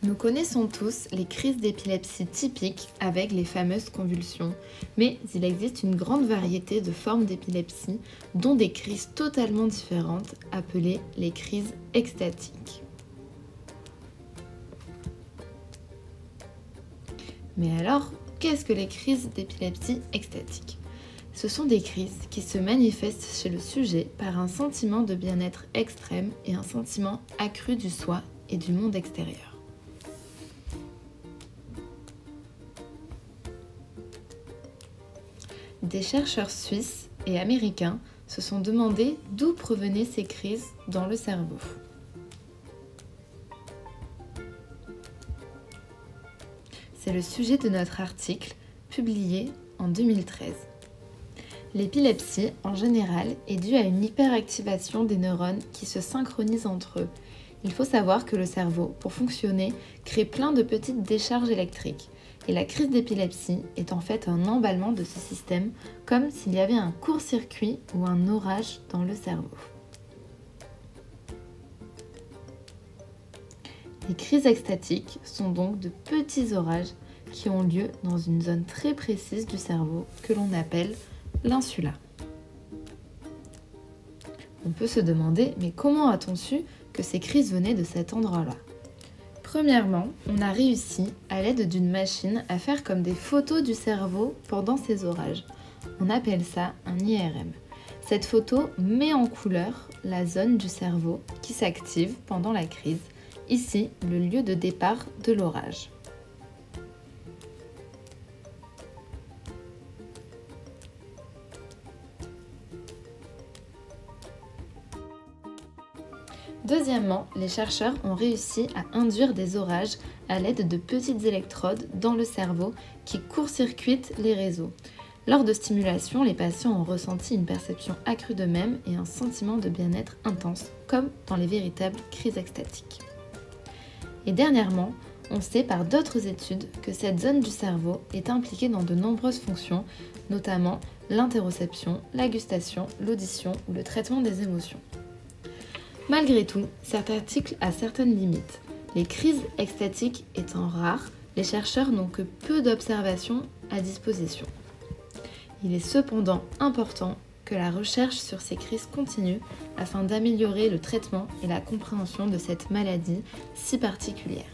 Nous connaissons tous les crises d'épilepsie typiques avec les fameuses convulsions, mais il existe une grande variété de formes d'épilepsie, dont des crises totalement différentes appelées les crises extatiques. Mais alors, qu'est-ce que les crises d'épilepsie extatique ? Ce sont des crises qui se manifestent chez le sujet par un sentiment de bien-être extrême et un sentiment accru du soi et du monde extérieur. Des chercheurs suisses et américains se sont demandé d'où provenaient ces crises dans le cerveau. C'est le sujet de notre article publié en 2013. L'épilepsie, en général, est due à une hyperactivation des neurones qui se synchronisent entre eux. Il faut savoir que le cerveau, pour fonctionner, crée plein de petites décharges électriques. Et la crise d'épilepsie est en fait un emballement de ce système, comme s'il y avait un court-circuit ou un orage dans le cerveau. Les crises extatiques sont donc de petits orages qui ont lieu dans une zone très précise du cerveau que l'on appelle l'insula. On peut se demander, mais comment a-t-on su que ces crises venaient de cet endroit-là ? Premièrement, on a réussi, à l'aide d'une machine, à faire comme des photos du cerveau pendant ces orages. On appelle ça un IRM. Cette photo met en couleur la zone du cerveau qui s'active pendant la crise, ici le lieu de départ de l'orage. Deuxièmement, les chercheurs ont réussi à induire des orages à l'aide de petites électrodes dans le cerveau qui court-circuitent les réseaux. Lors de stimulation, les patients ont ressenti une perception accrue d'eux-mêmes et un sentiment de bien-être intense, comme dans les véritables crises extatiques. Et dernièrement, on sait par d'autres études que cette zone du cerveau est impliquée dans de nombreuses fonctions, notamment l'interoception, la gustation, l'audition ou le traitement des émotions. Malgré tout, cet article a certaines limites. Les crises extatiques étant rares, les chercheurs n'ont que peu d'observations à disposition. Il est cependant important que la recherche sur ces crises continue afin d'améliorer le traitement et la compréhension de cette maladie si particulière.